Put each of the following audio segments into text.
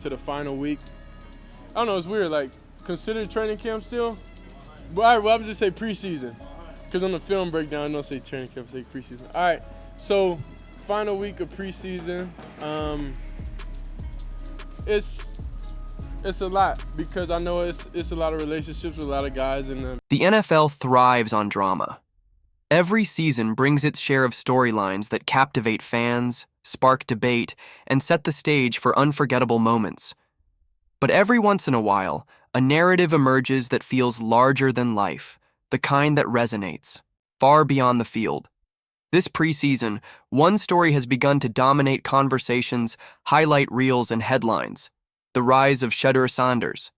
to the final week. I don't know, it's weird, like, consider training camp still? But all right, well, I'm just say preseason. Because on the film breakdown, I don't say training camp, I say preseason. All right, so final week of preseason. It's a lot because I know it's a lot of relationships with a lot of guys in the The NFL thrives on drama. Every season brings its share of storylines that captivate fans, spark debate, and set the stage for unforgettable moments. But every once in a while, a narrative emerges that feels larger than life, the kind that resonates, far beyond the field. This preseason, one story has begun to dominate conversations, highlight reels, and headlines: the rise of Shedeur Sanders.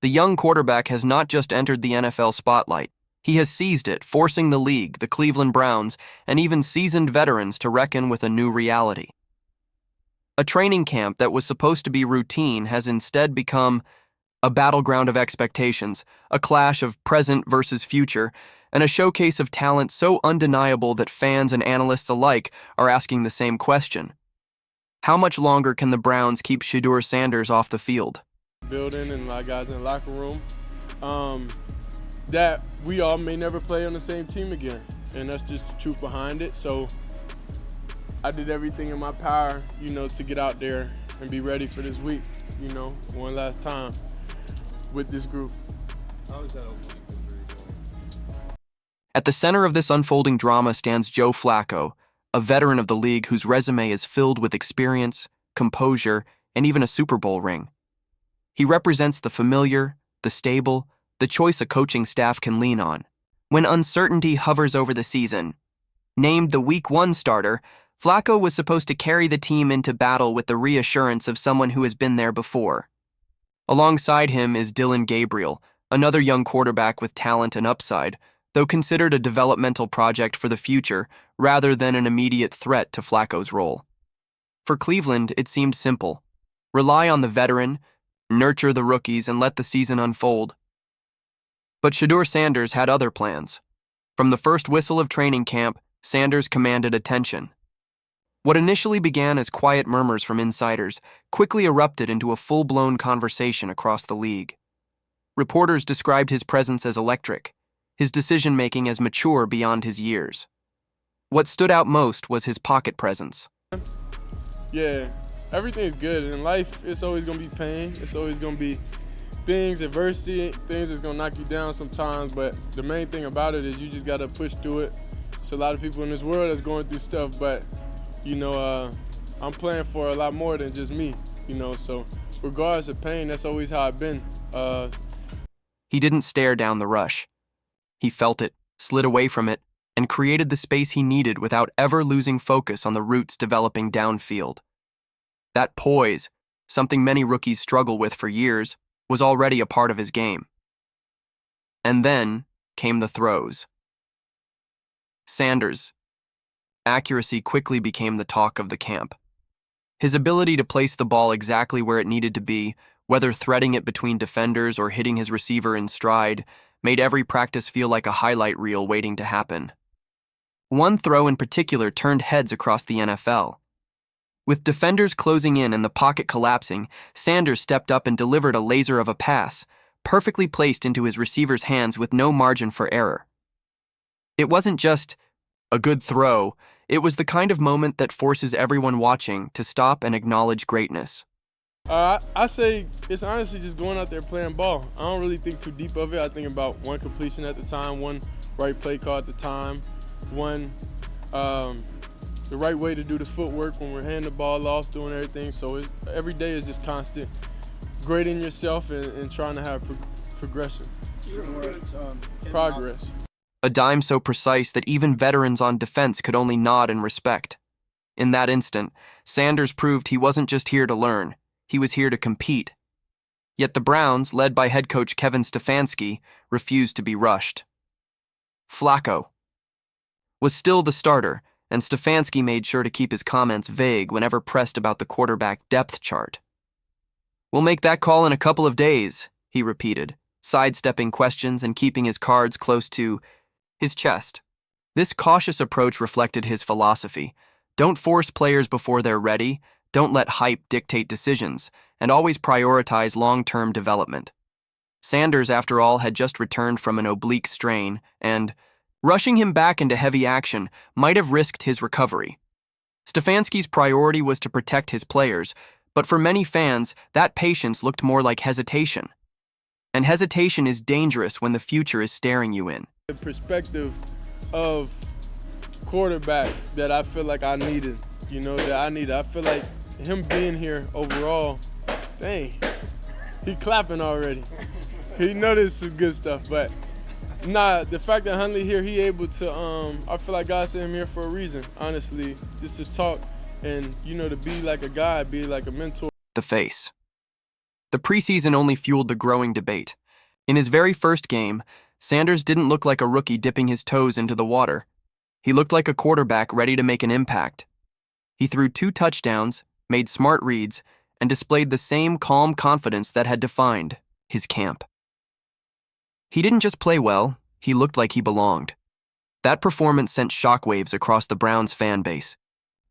The young quarterback has not just entered the NFL spotlight, he has seized it, forcing the league, the Cleveland Browns, and even seasoned veterans to reckon with a new reality. A training camp that was supposed to be routine has instead become a battleground of expectations, a clash of present versus future, and a showcase of talent so undeniable that fans and analysts alike are asking the same question. How much longer can the Browns keep Shedeur Sanders off the field? Building and a lot of guys in the locker room, that we all may never play on the same team again. And that's just the truth behind it. So I did everything in my power, to get out there and be ready for this week, one last time with this group. How is that opening for you? At the center of this unfolding drama stands Joe Flacco, a veteran of the league whose resume is filled with experience, composure, and even a Super Bowl ring. He represents the familiar, the stable, the choice a coaching staff can lean on. When uncertainty hovers over the season, named the Week 1 starter, Flacco was supposed to carry the team into battle with the reassurance of someone who has been there before. Alongside him is Dillon Gabriel, another young quarterback with talent and upside, though considered a developmental project for the future rather than an immediate threat to Flacco's role. For Cleveland, it seemed simple: rely on the veteran, nurture the rookies, and let the season unfold. But Shedeur Sanders had other plans. From the first whistle of training camp, Sanders commanded attention. What initially began as quiet murmurs from insiders quickly erupted into a full-blown conversation across the league. Reporters described his presence as electric, his decision-making as mature beyond his years. What stood out most was his pocket presence. Yeah, everything's good. In life, it's always going to be pain. It's always going to be things, adversity, things that's going to knock you down sometimes. But the main thing about it is you just got to push through it. There's a lot of people in this world that's going through stuff, but, I'm playing for a lot more than just me, So regardless of pain, that's always how I've been. He didn't stare down the rush. He felt it, slid away from it, and created the space he needed without ever losing focus on the routes developing downfield. That poise, something many rookies struggle with for years, was already a part of his game. And then came the throws. Sanders' accuracy quickly became the talk of the camp. His ability to place the ball exactly where it needed to be, whether threading it between defenders or hitting his receiver in stride, made every practice feel like a highlight reel waiting to happen. One throw in particular turned heads across the NFL. With defenders closing in and the pocket collapsing, Sanders stepped up and delivered a laser of a pass, perfectly placed into his receiver's hands with no margin for error. It wasn't just a good throw, it was the kind of moment that forces everyone watching to stop and acknowledge greatness. I say it's honestly just going out there playing ball. I don't really think too deep of it. I think about one completion at the time, one right play call at the time, one the right way to do the footwork when we're handing the ball off, doing everything. So every day is just constant grading yourself and trying to have progression. Progress. A dime so precise that even veterans on defense could only nod in respect. In that instant, Sanders proved he wasn't just here to learn, he was here to compete. Yet the Browns, led by head coach Kevin Stefanski, refused to be rushed. Flacco was still the starter, and Stefanski made sure to keep his comments vague whenever pressed about the quarterback depth chart. "We'll make that call in a couple of days," he repeated, sidestepping questions and keeping his cards close to his chest. This cautious approach reflected his philosophy: don't force players before they're ready, Don't let hype dictate decisions, and always prioritize long-term development. Sanders, after all, had just returned from an oblique strain, and rushing him back into heavy action might have risked his recovery. Stefanski's priority was to protect his players, but for many fans, that patience looked more like hesitation. And hesitation is dangerous when the future is staring you in. The perspective of quarterback that I feel like I needed, I feel like him being here overall, dang, he clapping already. He noticed some good stuff, but nah, the fact that Hundley here, he able to, I feel like God sent him here for a reason, honestly, just to talk and, to be like a guy, be like a mentor. The face. The preseason only fueled the growing debate. In his very first game, Sanders didn't look like a rookie dipping his toes into the water. He looked like a quarterback ready to make an impact. He threw 2 touchdowns, made smart reads, and displayed the same calm confidence that had defined his camp. He didn't just play well, he looked like he belonged. That performance sent shockwaves across the Browns fan base.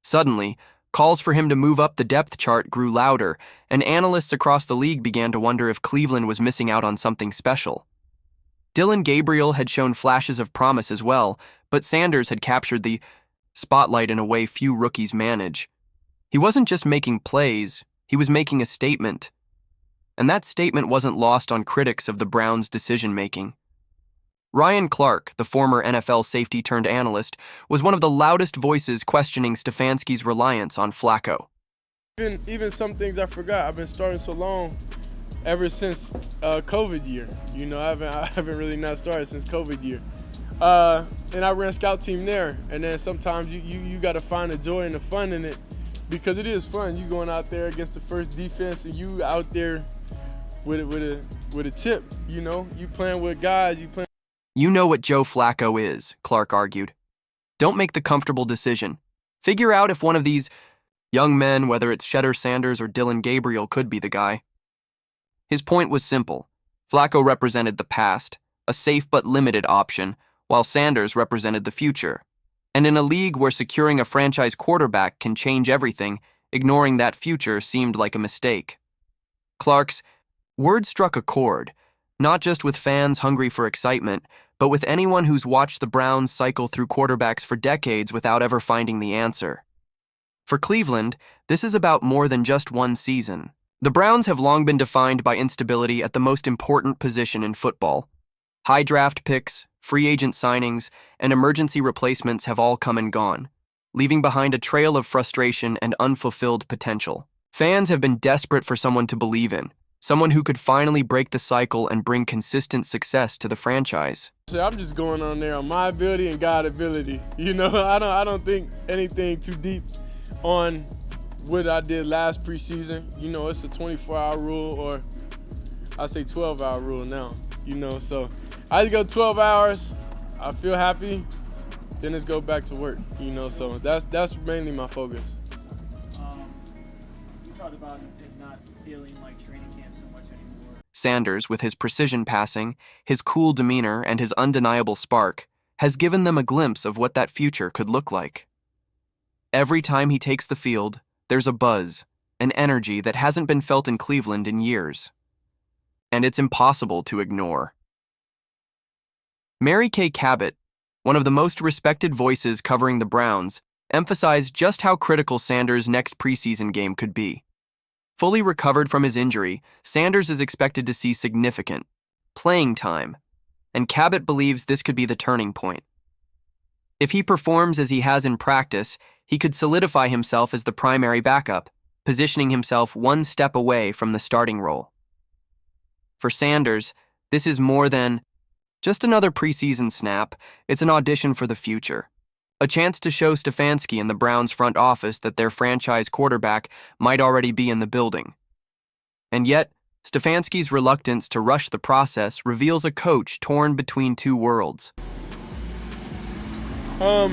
Suddenly, calls for him to move up the depth chart grew louder, and analysts across the league began to wonder if Cleveland was missing out on something special. Dillon Gabriel had shown flashes of promise as well, but Sanders had captured the spotlight in a way few rookies manage. He wasn't just making plays, he was making a statement. And that statement wasn't lost on critics of the Browns' decision-making. Ryan Clark, the former NFL safety-turned-analyst, was one of the loudest voices questioning Stefanski's reliance on Flacco. Even some things I forgot. I've been starting so long, ever since COVID year. I haven't really not started since COVID year. And I ran scout team there. And then sometimes you got to find the joy and the fun in it, because it is fun. You going out there against the first defense, and you out there with a chip. You playing with guys. You know what Joe Flacco is, Clark argued. Don't make the comfortable decision. Figure out if one of these young men, whether it's Shedeur Sanders or Dillon Gabriel, could be the guy. His point was simple. Flacco represented the past, a safe but limited option, while Sanders represented the future. And in a league where securing a franchise quarterback can change everything, ignoring that future seemed like a mistake. Clark's words struck a chord, not just with fans hungry for excitement, but with anyone who's watched the Browns cycle through quarterbacks for decades without ever finding the answer. For Cleveland, this is about more than just one season. The Browns have long been defined by instability at the most important position in football. High draft picks, free agent signings, and emergency replacements have all come and gone, leaving behind a trail of frustration and unfulfilled potential. Fans have been desperate for someone to believe in, someone who could finally break the cycle and bring consistent success to the franchise. I'm just going on there on my ability and God ability. I don't think anything too deep on what I did last preseason. It's a 24-hour rule, or I say 12-hour rule now. So I just go 12 hours. I feel happy, then it's go back to work. So that's mainly my focus. You talked about it not feeling like training camp so much anymore. Sanders, with his precision passing, his cool demeanor, and his undeniable spark, has given them a glimpse of what that future could look like. Every time he takes the field, there's a buzz, an energy that hasn't been felt in Cleveland in years. And it's impossible to ignore. Mary Kay Cabot, one of the most respected voices covering the Browns, emphasized just how critical Sanders' next preseason game could be. Fully recovered from his injury, Sanders is expected to see significant playing time, and Cabot believes this could be the turning point. If he performs as he has in practice, he could solidify himself as the primary backup, positioning himself one step away from the starting role. For Sanders, this is more than just another preseason snap. It's an audition for the future. A chance to show Stefanski and the Browns front office that their franchise quarterback might already be in the building. And yet, Stefanski's reluctance to rush the process reveals a coach torn between two worlds. I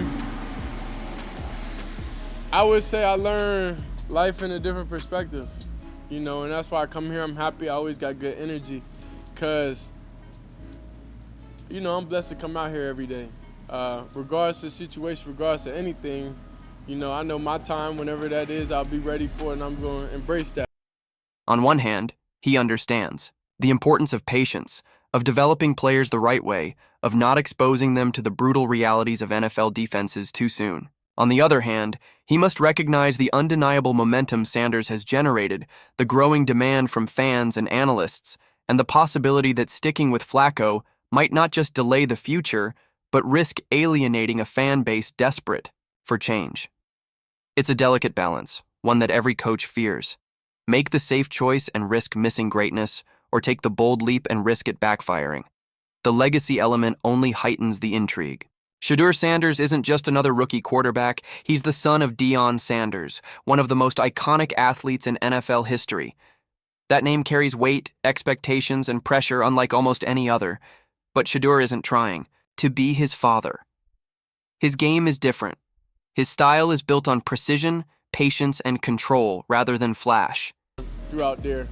would say I learned life in a different perspective, and that's why I come here. I'm happy. I always got good energy, because, I'm blessed to come out here every day. Regardless of the situation, regardless of anything, I know my time, whenever that is, I'll be ready for it, and I'm going to embrace that. On one hand, he understands the importance of patience, of developing players the right way, of not exposing them to the brutal realities of NFL defenses too soon. On the other hand, he must recognize the undeniable momentum Sanders has generated, the growing demand from fans and analysts, and the possibility that sticking with Flacco might not just delay the future, but risk alienating a fan base desperate for change. It's a delicate balance, one that every coach fears. Make the safe choice and risk missing greatness, or take the bold leap and risk it backfiring. The legacy element only heightens the intrigue. Shedeur Sanders isn't just another rookie quarterback, he's the son of Deion Sanders, one of the most iconic athletes in NFL history. That name carries weight, expectations, and pressure unlike almost any other, but Shedeur isn't trying to be his father. His game is different. His style is built on precision, patience, and control rather than flash. You're out there,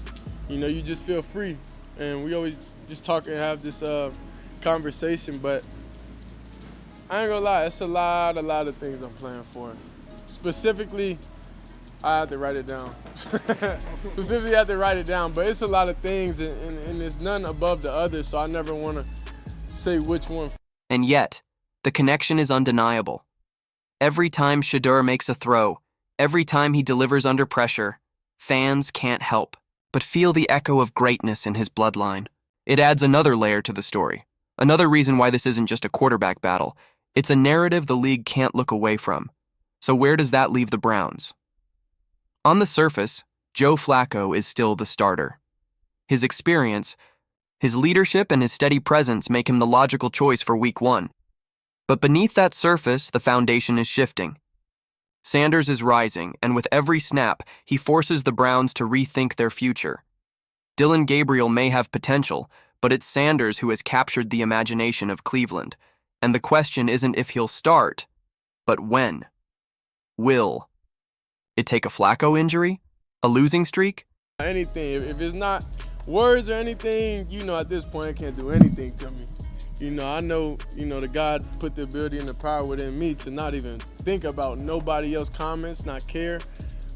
you just feel free, and we always just talk and have this conversation, but I ain't gonna lie, it's a lot of things I'm playing for. Specifically, I have to write it down. Specifically, I have to write it down, but it's a lot of things, and it's none above the other, so I never want to say which one. And yet, the connection is undeniable. Every time Shedeur makes a throw, every time he delivers under pressure, fans can't help but feel the echo of greatness in his bloodline. It adds another layer to the story, another reason why this isn't just a quarterback battle. It's a narrative the league can't look away from. So where does that leave the Browns? On the surface, Joe Flacco is still the starter. His experience, his leadership, and his steady presence make him the logical choice for Week 1. But beneath that surface, the foundation is shifting. Sanders is rising, and with every snap, he forces the Browns to rethink their future. Dillon Gabriel may have potential, but it's Sanders who has captured the imagination of Cleveland. And the question isn't if he'll start, but when. Will it take a Flacco injury? A losing streak? Anything. If it's not words or anything, at this point, it can't do anything to me. I know, the God put the ability and the power within me to not even think about nobody else's comments, not care.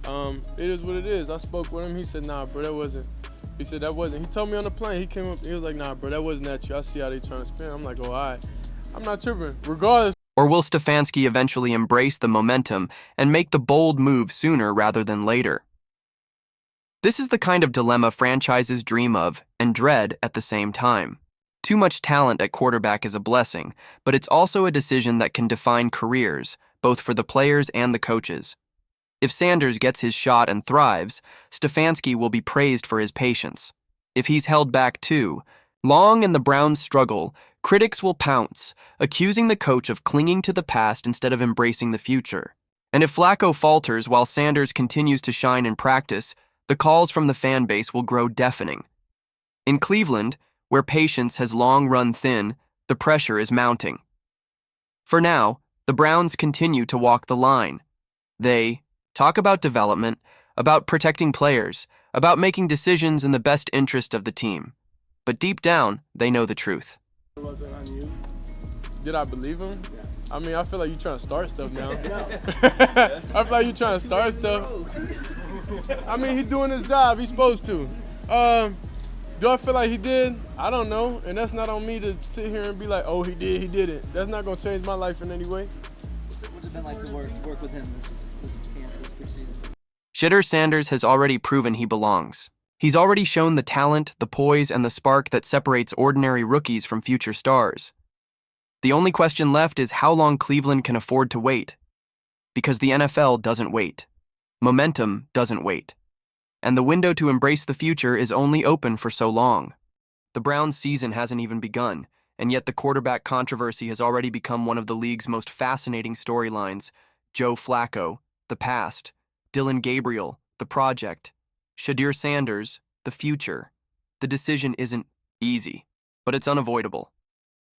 It is what it is. I spoke with him. He said, nah, bro, that wasn't. He said, that wasn't. He told me on the plane. He came up. He was like, nah, bro, that wasn't at you. I see how they trying to spin. I'm like, oh, all right. I'm not tripping. Regardless. Or will Stefanski eventually embrace the momentum and make the bold move sooner rather than later? This is the kind of dilemma franchises dream of and dread at the same time. Too much talent at quarterback is a blessing, but it's also a decision that can define careers, both for the players and the coaches. If Sanders gets his shot and thrives, Stefanski will be praised for his patience. If he's held back too long and the Browns struggle, critics will pounce, accusing the coach of clinging to the past instead of embracing the future. And if Flacco falters while Sanders continues to shine in practice, the calls from the fan base will grow deafening. In Cleveland, where patience has long run thin, the pressure is mounting. For now, the Browns continue to walk the line. They talk about development, about protecting players, about making decisions in the best interest of the team. But deep down, they know the truth. It wasn't on you. Did I believe him? Yeah. I mean, I feel like you're trying to start stuff now. I feel like you're trying to start stuff. I mean, he's doing his job. He's supposed to. Do I feel like he did? I don't know. And that's not on me to sit here and be like, oh, he didn't. That's not going to change my life in any way. What's it been like to work with him this camp, this preseason? Shedeur Sanders has already proven he belongs. He's already shown the talent, the poise, and the spark that separates ordinary rookies from future stars. The only question left is how long Cleveland can afford to wait. Because the NFL doesn't wait. Momentum doesn't wait. And the window to embrace the future is only open for so long. The Browns' season hasn't even begun, and yet the quarterback controversy has already become one of the league's most fascinating storylines. Joe Flacco, the past. Dillon Gabriel, the project. Shedeur Sanders, the future. The decision isn't easy, but it's unavoidable.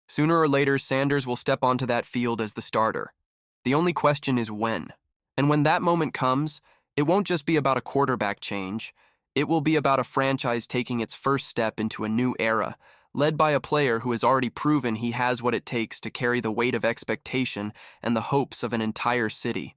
Sooner or later, Sanders will step onto that field as the starter. The only question is when. And when that moment comes, it won't just be about a quarterback change. It will be about a franchise taking its first step into a new era, led by a player who has already proven he has what it takes to carry the weight of expectation and the hopes of an entire city.